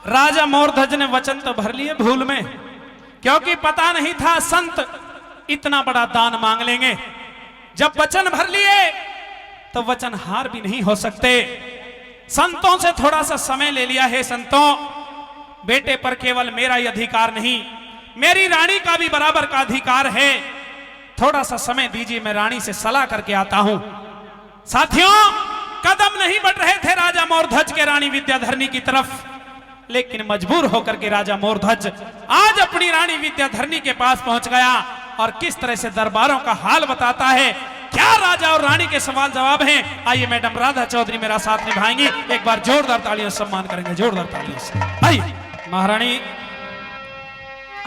राजा मोरध्वज ने वचन तो भर लिए भूल में, क्योंकि पता नहीं था संत इतना बड़ा दान मांग लेंगे। जब वचन भर लिए तो वचन हार भी नहीं हो सकते। संतों से थोड़ा सा समय ले लिया है। संतों, बेटे पर केवल मेरा ही अधिकार नहीं, मेरी रानी का भी बराबर का अधिकार है। थोड़ा सा समय दीजिए, मैं रानी से सलाह करके आता हूं। साथियों, कदम नहीं बढ़ रहे थे राजा मोरध्वज के रानी विद्याधरणी की तरफ, लेकिन मजबूर होकर के राजा मोरध्वज आज अपनी रानी विद्याधरणी के पास पहुंच गया और किस तरह से दरबारों का हाल बताता है। क्या राजा और रानी के सवाल जवाब हैं। आइए मैडम राधा चौधरी मेरा साथ निभाएंगी। एक बार जोरदार तालियों से सम्मान करेंगे, जोरदार तालियों से। आइए महारानी।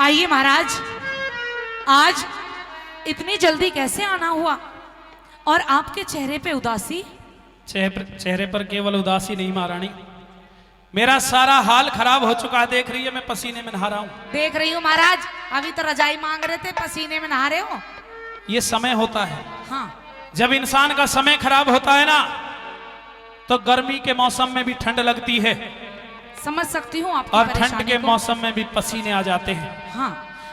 आइए महाराज, आज इतनी जल्दी कैसे आना हुआ और आपके चेहरे पे उदासी? चेहरे पर केवल उदासी नहीं महारानी, मेरा सारा हाल खराब हो चुका है। देख रही है, मैं पसीने में नहा रहा हूं। देख रही हूँ महाराज, अभी तो रजाई मांग रहे थे, पसीने में नहा रहे हो। ये समय होता है। हाँ, जब इंसान का समय खराब होता है ना, तो गर्मी के मौसम में भी ठंड लगती है समझ सकती हूँ आपकी और परेशानी ठंड के को। मौसम में भी पसीने आ जाते हैं। हाँ,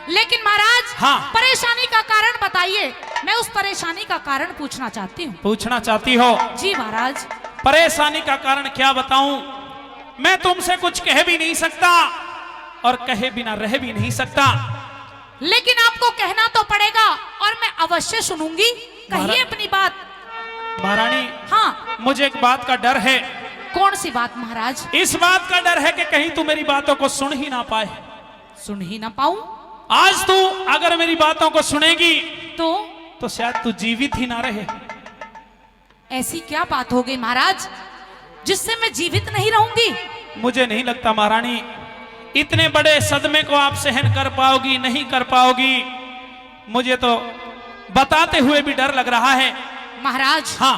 लेकिन महाराज, हाँ। परेशानी का कारण बताइए, मैं उस परेशानी का कारण पूछना चाहती हूँ। पूछना चाहती हो? जी महाराज। परेशानी का कारण क्या बताऊं? मैं तुमसे कुछ कह भी नहीं सकता और कहे बिना रह भी नहीं सकता, लेकिन आपको कहना तो पड़ेगा और मैं अवश्य सुनूंगी। कहिए अपनी बात। महारानी, हाँ, मुझे एक बात का डर है। कौन सी बात महाराज? इस बात का डर है कि कहीं तू मेरी बातों को सुन ही ना पाए। सुन ही ना पाऊं आज तू अगर मेरी बातों को सुनेगी तो शायद तू जीवित ही ना रहे। ऐसी क्या बात हो गई महाराज जिससे मैं जीवित नहीं रहूंगी? मुझे नहीं लगता महारानी इतने बड़े सदमे को आप सहन कर पाओगी, नहीं कर पाओगी। मुझे तो बताते हुए भी डर लग रहा है। महाराज, हाँ।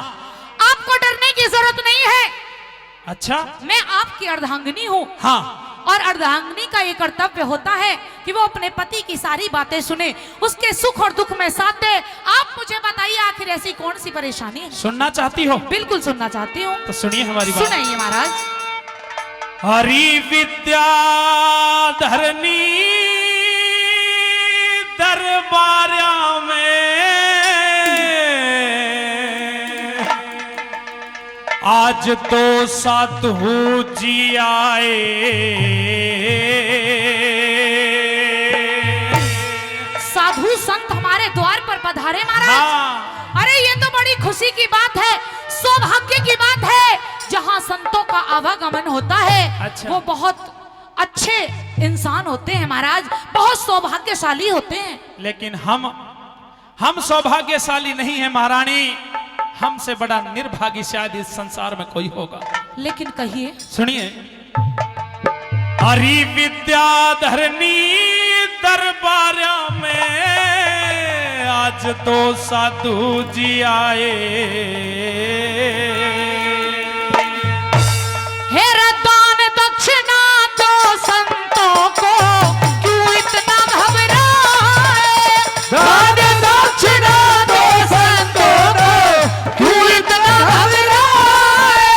आपको डरने की जरूरत नहीं है। अच्छा? मैं आपकी अर्धांगिनी हूँ। हाँ। और अर्धांगिनी का ये कर्तव्य होता है कि वो अपने पति की सारी बातें सुने, उसके सुख और दुख में साथ दे। आप मुझे बताइए, आखिर ऐसी कौन सी परेशानी है? सुनना चाहती हो? बिल्कुल सुनना चाहती हूँ। तो सुनिए हमारी बात। सुनाइए महाराज। हरि विद्या धरनी दरबारा में आज तो साधु जी आए, साधु संत हमारे द्वार पर पधारे महाराज। हाँ। अरे ये तो बड़ी खुशी की बात है, सौभाग्य की बात है। जहाँ संतों का आवागमन होता है, अच्छा। वो बहुत अच्छे इंसान होते हैं महाराज, बहुत सौभाग्यशाली होते हैं। लेकिन हम सौभाग्यशाली नहीं है महारानी, हमसे बड़ा निर्भागी शायद इस संसार में कोई होगा। लेकिन कहिए। सुनिए। हरि विद्या धरनी दरबार में आज तो साधु जी आए, हे दान दक्षिणा दो संतों को, क्यों इतना घबराए? दान दक्षिणा दो संतों को, क्यों इतना घबराए?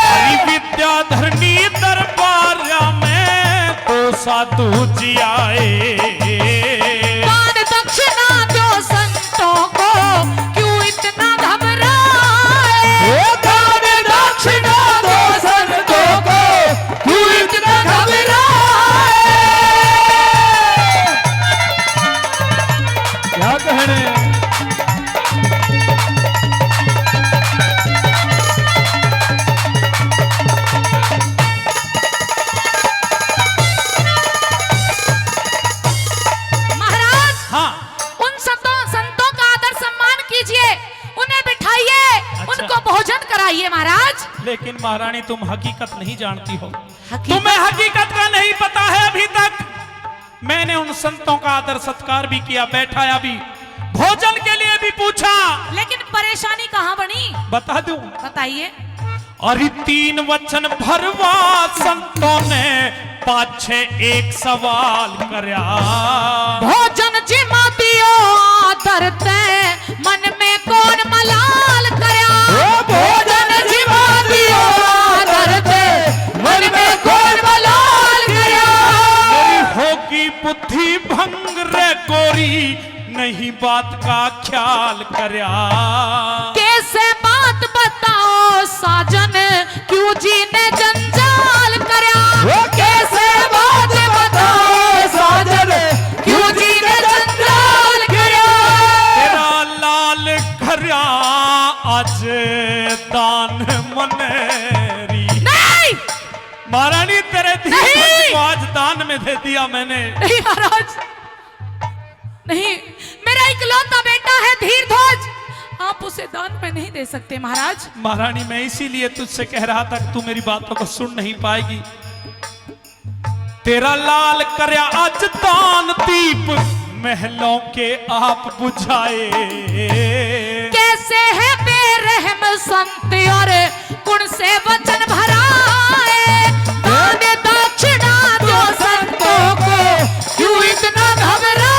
हरि विद्या धरनी दरबार में तो साधु जी आए, दान दक्षिणा दो संतों को, क्यों इतना घबराए? दान दक्षिणा दो संतों को, क्यों इतना घबराए? क्या कहने। महाराज, हाँ। उन संतों का आदर सम्मान कीजिए, उन्हें बिठाइए, उनको भोजन कराइए महाराज। लेकिन महारानी तुम हकीकत नहीं जानती हो। हकीकत? तुम्हें हकीकत का नहीं पता है अभी तक। मैंने उन संतों का आदर सत्कार भी किया, बैठाया भी, भोजन के लिए भी पूछा। लेकिन परेशानी कहाँ बनी? बता दूं? बताइए। और 3 वचन भरवा संतों ने पाछे एक सवाल करया, भोजन जिमा दियो आदर ते, मन में कौन मलाल करया? भोजन जिमा दियो आदर ते, मन में कौन मलाल मेरी नहीं बात का ख्याल करया। कैसे बात बताओ साजन क्यों जी ने जंजाल करया। कैसे बात बताओ साजन क्यों जी ने जंजाल करया। तेरा लाल घरिया आज दान मनेरी। नहीं महारानी तेरे धीरज को आज दान में दे दिया मैंने। नहीं महाराज नहीं, मेरा इकलौता बेटा है धीरध्वज, आप उसे दान में नहीं दे सकते महाराज। महारानी मैं इसीलिए तुझसे कह रहा था कि तू मेरी बातों को सुन नहीं पाएगी। तेरा लाल करया आज दान दीप महलों के आप बुझाए। कैसे है बेरहम संत और कुण से वचन भराए। दान दक्षिणा दो संतों को क्यों इतना घबराए।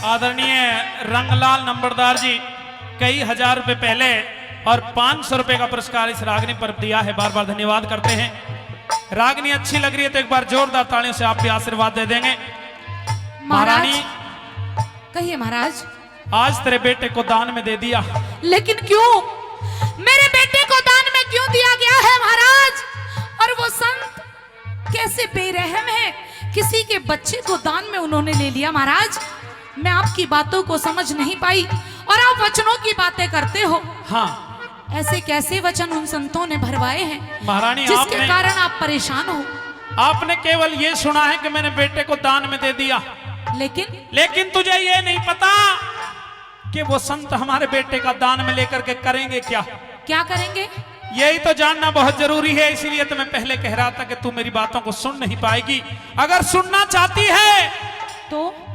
आदरणीय रंगलाल नंबरदार जी कई हजार रुपए पहले और 500 रुपए का पुरस्कार इस रागनी पर दिया है। बार बार धन्यवाद करते हैं। रागनी अच्छी लग रही है तो एक बार जोरदार तालियों से आप भी आशीर्वाद दे देंगे। महारानी कहिए महाराज। आज तेरे बेटे को दान में दे दिया। लेकिन क्यों? मेरे बेटे को दान में क्यों दिया गया है महाराज? और वो संत कैसे बेरहम है, किसी के बच्चे को दान में उन्होंने ले लिया। महाराज मैं आपकी बातों को समझ नहीं पाई और आप वचनों की बातें करते हो। हाँ ऐसे कैसे वचन उन संतों ने भरवाए हैं महारानी जिसके कारण आप परेशान हो। आपने केवल ये सुना है कि मैंने बेटे को दान में दे दिया, लेकिन तुझे ये नहीं पता कि वो संत हमारे बेटे का दान में लेकर के करेंगे क्या। क्या करेंगे यही तो जानना बहुत जरूरी है। इसीलिए तो मैं पहले कह रहा था कि तू मेरी बातों को सुन नहीं पाएगी। अगर सुनना चाहती है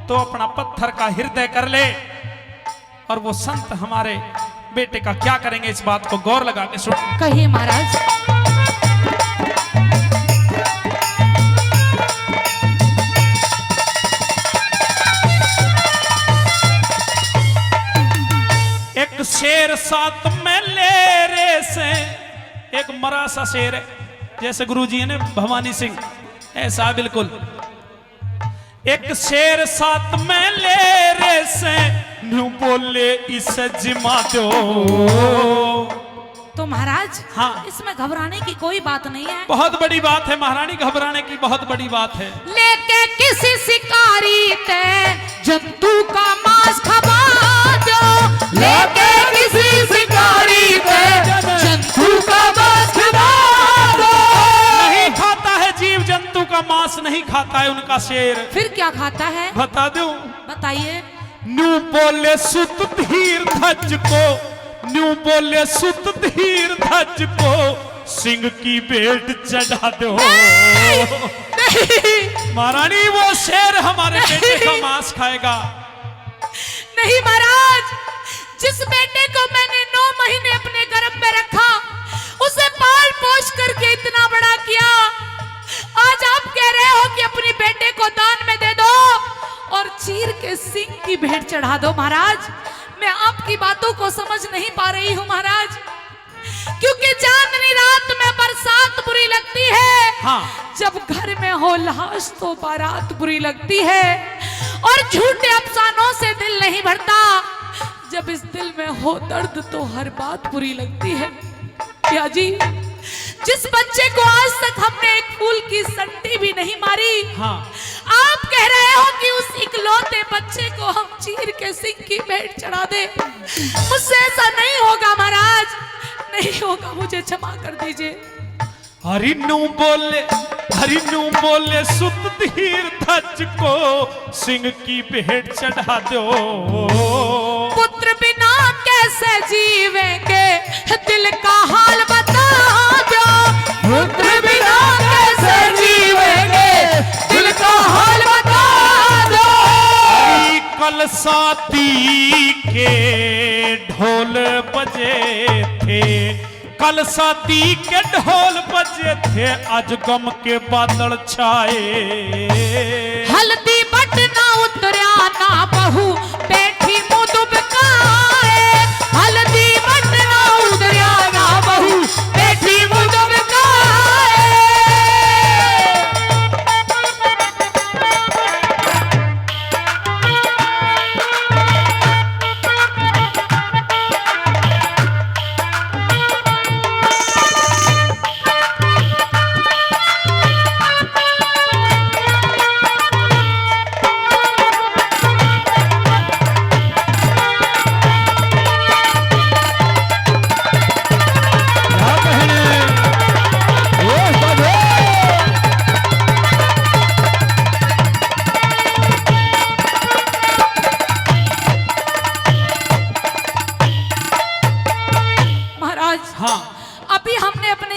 तो अपना पत्थर का हृदय कर ले और वो संत हमारे बेटे का क्या करेंगे इस बात को गौर लगा के सुन। कहिए महाराज। एक शेर साथ में ले रे से, एक मरा सा शेर है जैसे गुरुजी ने भवानी सिंह ऐसा बिल्कुल। एक शेर साथ में ले रे से न्यू बोले इसे जिमा दो। तो महाराज हाँ इसमें घबराने की कोई बात नहीं है। बहुत बड़ी बात है महारानी, घबराने की बहुत बड़ी बात है। लेके किसी शिकारी ते जंतु का मांस खबा दो। लेके किसी शिकारी ते जंतु का मांस खबा दो। नहीं खाता है जीव जंतु का मांस नहीं खाता है उनका शेर। फिर क्या खाता है बता दूं? बताइए। न्यू बोले सुत धीर धज को, न्यू बोले सुत धीर धज को सिंह की भेंट चढ़ा दो। महारानी वो शेर हमारे बेटे का मांस खाएगा। नहीं महाराज, जिस बेटे को मैंने 9 महीने अपने गर्भ में रखा, उसे पाल पोष करके इतना बड़ा किया, आज आप कह रहे हो कि अपने बेटे को दान में दे दो और चीर के सिंह की भेंट चढ़ा दो। महाराज मैं आपकी बातों को समझ नहीं पा रही हूँ महाराज, क्योंकि चांदनी रात में बरसात बुरी लगती है। हाँ। जब घर में हो लाश तो बारात बुरी लगती है, और झूठे अफसानों से दिल नहीं भरता। जब इस दिल में हो दर्द तो हर बात बुरी लगती है। क्या जी, जिस बच्चे को आज तक हमने एक फूल की संटी भी नहीं मारी, हाँ। आप कह रहे हो कि उस इकलौते बच्चे को हम चीर के सिंह की भेंट चढ़ा दे। मुझसे ऐसा नहीं होगा महाराज, नहीं होगा, मुझे क्षमा कर दीजिए। हरिनु बोले सुत धीर धज को सिंह की भेंट चढ़ा दो। पुत्र बिना कैसे जीवेंगे दिल का हाल बता दो। पुत्र बिना कैसे जीवेंगे दिल का हाल बता शादी के ढोल बजे थे, कल शादी के ढोल बजे थे, आज गम के बादल छाए। हल्दी बटना उतरा ना बहू बैठी मुँह दुबकाए, हल्दी बटना उतरा ना बहू बैठी मुँह दुबकाए।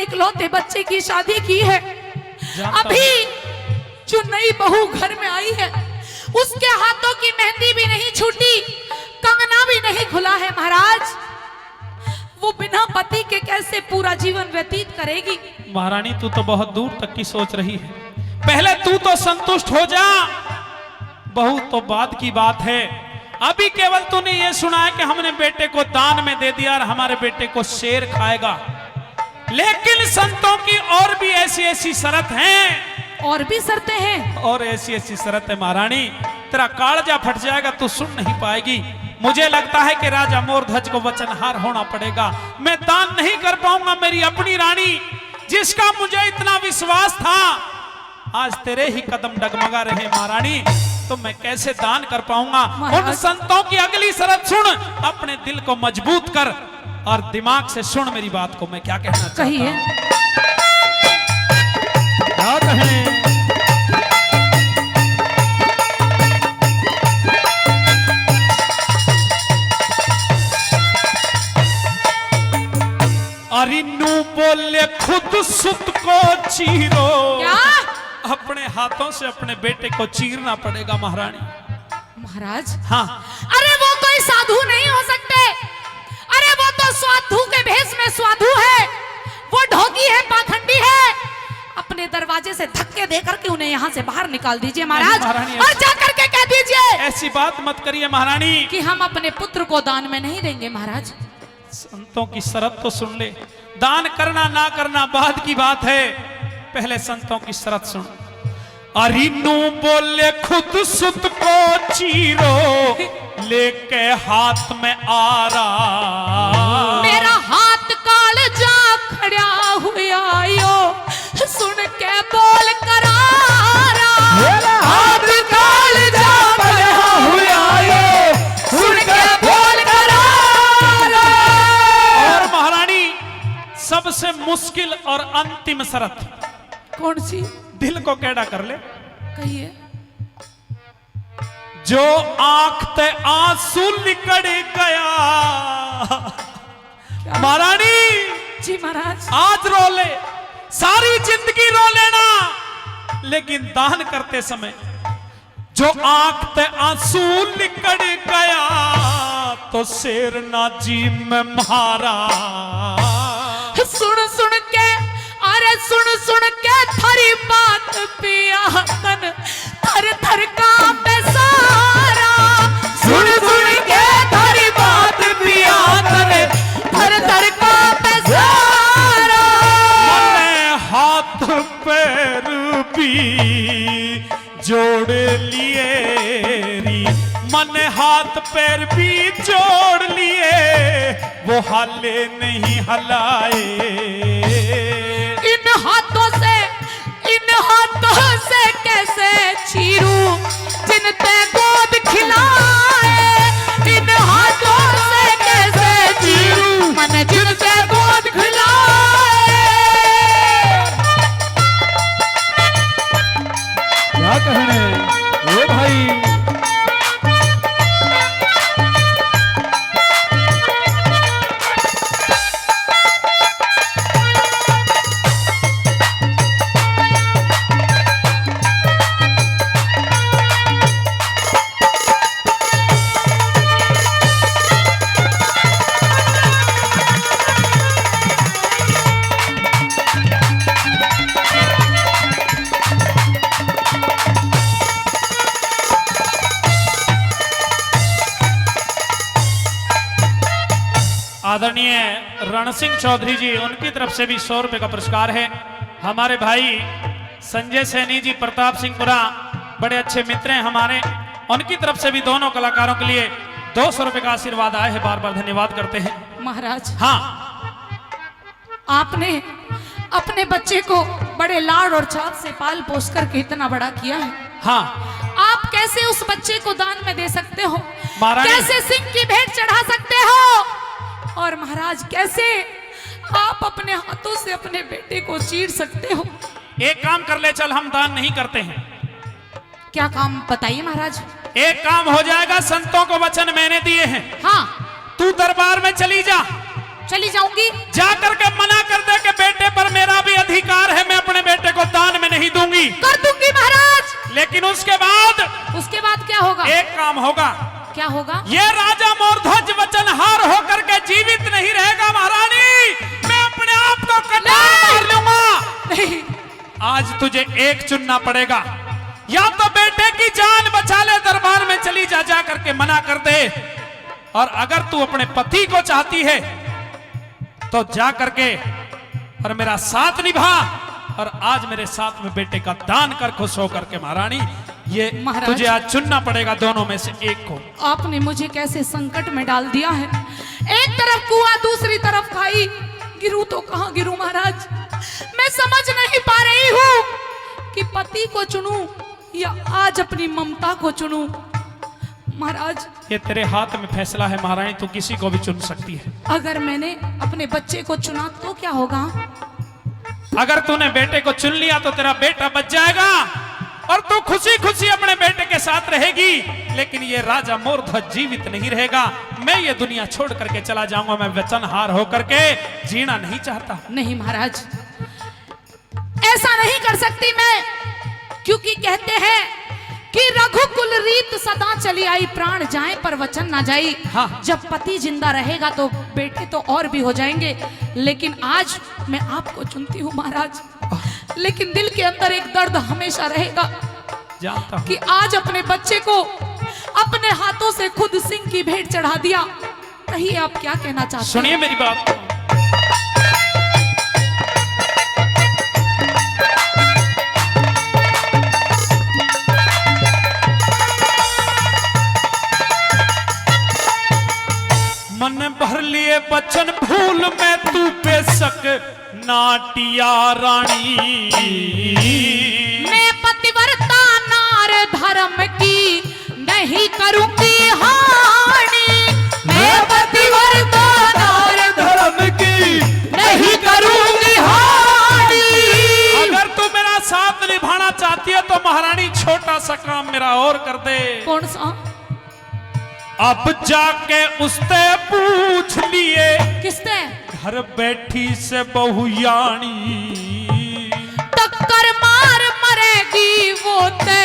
इकलौते बच्चे की शादी की है, अभी जो नई बहू घर में आई है उसके हाथों की मेहंदी भी नहीं छूटी, कंगना भी नहीं खुला है महाराज। वो बिना पति के कैसे पूरा जीवन व्यतीत करेगी? महारानी तू तो बहुत दूर तक की सोच रही है, पहले तू तो संतुष्ट हो जा, बहू तो बाद की बात है। अभी केवल तूने ये सुना है कि हमने बेटे को दान में दे दिया और हमारे बेटे को शेर खाएगा, लेकिन संतों की और भी ऐसी ऐसी शर्त हैं। और भी शर्तें हैं? और ऐसी ऐसी शर्त है महारानी, तेरा कालजा फट जाएगा, तू सुन नहीं पाएगी। मुझे लगता है कि राजा मोरध्वज को वचनहार होना पड़ेगा, मैं दान नहीं कर पाऊंगा। मेरी अपनी रानी जिसका मुझे इतना विश्वास था, आज तेरे ही कदम डगमगा रहे महारानी, तो मैं कैसे दान कर पाऊंगा? उन संतों की अगली शर्त सुन, अपने दिल को मजबूत कर और दिमाग से सुन मेरी बात को, मैं क्या कहना चाहता हूं। कहिए। क्या कहें? अरिन्नू बोले खुद सुत को चीरो। क्या? अपने हाथों से अपने बेटे को चीरना पड़ेगा महारानी। महाराज हाँ। अरे वो कोई साधु नहीं हो सकते, अरे वो तो साधु के भेष में साधु है, वो ढोंगी है, पाखंडी है। अपने दरवाजे से धक्के देकर के उन्हें यहाँ से बाहर निकाल दीजिए महाराज, और जाकर के कह दीजिए ऐसी बात मत करिए महारानी कि हम अपने पुत्र को दान में नहीं देंगे। महाराज संतों की शर्त तो सुन ले, दान करना ना करना बाद की बात है, पहले संतों की शर्त सुन। अरिन्नू बोले खुद सुत को चीरो, लेके हाथ में आ रहा, मेरा हाथ काल जा खड़ा हुआ यो, सुन के बोल करारा। मेरा हाथ काल जा खड़ा हुआ यो, सुन के बोल करारा। और महारानी सबसे मुश्किल और अंतिम शर्त कौन सी? दिल को कैडा कर ले। कहिए। जो आंख ते आंसू निकल गया, महारानी जी महाराज। आज रो ले, सारी जिंदगी रो लेना, लेकिन दान करते समय जो आंख ते आंसू निकल गया, तो शेर ना जी में मारा। सुन सुन के, अरे सुन सुन के थारी बात पिया तन थर थर कांपे सारा। सुन सुन के थारी बात पिया तन थर थर कांपे सारा। मैंने हाथ पैर भी जोड़ लिए री, मैंने हाथ पैर भी जोड़ लिए, वो हाले नहीं हलाए। इन हाथों से कैसे चीरूं जिनते गोद खिलाए, इन हाथों से कैसे चीरूं मन जिनते गोद खिलाए। क्या कहने ओ भाई? आदरणीय रण सिंह चौधरी जी, उनकी तरफ से भी 100 रुपए का पुरस्कार है। हमारे भाई संजय सैनी जी प्रताप सिंहपुरा, बड़े अच्छे मित्र हैं हमारे, उनकी तरफ से भी दोनों कलाकारों के लिए 200 रुपए का आशीर्वाद आए हैं। बार बार धन्यवाद करते हैं। महाराज, हाँ, आपने अपने बच्चे को बड़े लाड़ और चाव से पाल पोस करके इतना बड़ा किया है। हाँ आप कैसे उस बच्चे को दान में दे सकते हो? महाराज, कैसे सिंह की भेंट चढ़ा सकते हो? और महाराज, कैसे आप अपने हाथों से अपने बेटे को चीर सकते हो? एक काम कर ले चल, हम दान नहीं करते हैं। क्या काम बताइए महाराज। एक काम हो जाएगा, संतों को वचन मैंने दिए हैं। हाँ, तू दरबार में चली जा, चली जाऊंगी। जा करके मना कर दे कि बेटे पर मेरा भी अधिकार है, मैं अपने बेटे को दान में नहीं दूंगी। कर दूंगी महाराज। लेकिन उसके बाद क्या होगा? एक काम होगा। क्या होगा? ये राजा मोरध्वज वचनहार होकर के जीवित नहीं रहेगा महारानी, मैं अपने आप को कटार मार लूंगा। नहीं, आज तुझे एक चुनना पड़ेगा, या तो बेटे की जान बचा ले, दरबार में चली जा, जा करके मना कर दे, और अगर तू अपने पति को चाहती है तो जा करके और मेरा साथ निभा, और आज मेरे साथ में बेटे का दान कर, खुश होकर के महारानी। ये महाराज, तुझे आज चुनना पड़ेगा दोनों में से एक को। आपने मुझे कैसे संकट में डाल दिया है। एक तरफ कुआं, दूसरी तरफ खाई, गिरूं तो कहां गिरूं महाराज। मैं समझ नहीं पा रही हूं कि पति को चुनूं या आज अपनी ममता को चुनूं। महाराज, ये तेरे हाथ में फैसला है महारानी, तू किसी को भी चुन सकती है। अगर मैंने अपने बच्चे को चुना तो क्या होगा? अगर तूने बेटे को चुन लिया तो तेरा बेटा बच जाएगा और तू खुशी खुशी अपने बेटे के साथ रहेगी। लेकिन ये राजा मोरध्वज जीवित नहीं रहेगा, मैं ये दुनिया छोड़ करके चला जाऊंगा। मैं वचनहार होकर के जीना नहीं चाहता। नहीं महाराज, ऐसा नहीं कर सकती मैं, क्योंकि कहते हैं कि रघुकुल रीत सदा चली आई, प्राण जाए पर वचन ना जाई। हाँ। जब पति जिंदा रहेगा तो बेटे तो और भी हो जाएंगे, लेकिन आज मैं आपको चुनती हूँ महाराज। लेकिन दिल के अंदर एक दर्द हमेशा रहेगा, जानता हूं। कि आज अपने बच्चे को अपने हाथों से खुद सिंह की भेंट चढ़ा दिया। कहिए आप क्या कहना चाहते हैं? सुनिए मेरी बात। मन भर लिए बचन भूल में तू बेशक नाटिया रानी। मैं पतिव्रता नार धर्म की नहीं करूंगी हानि। मैं पतिव्रता नार धर्म की नहीं करूंगी हानि। अगर तू मेरा साथ निभाना चाहती है तो महारानी छोटा सा काम मेरा और कर दे। कौन सा? अब जाके उससे पूछ लिए, किससे? घर बैठी से बहुयानी। टक्कर मार मरेगी वो ते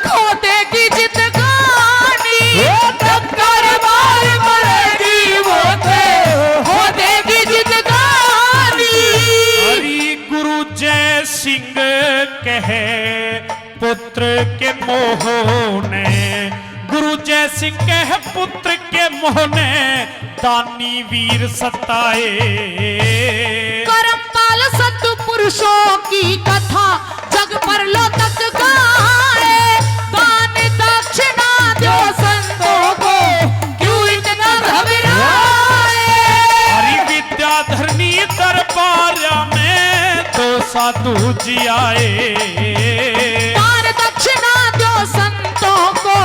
खो देगी जिंदगानी। टक्कर मार मरेगी वो ते खो देगी जिंदगानी। हरि गुरु जय सिंह कहे पुत्र के मोह ने, गुरु जय सिंह कहे पुत्र के मोह ने दानी वीर सताए। करमपाल सत्पुरुषों की कथा जग पर लो तक गाए। दान दक्षिणा दो संतों को, क्यों इतना घबराए। हरि विद्या धरनी दरबार में तो साधु जी आए। दान दक्षिणा दो संतों को,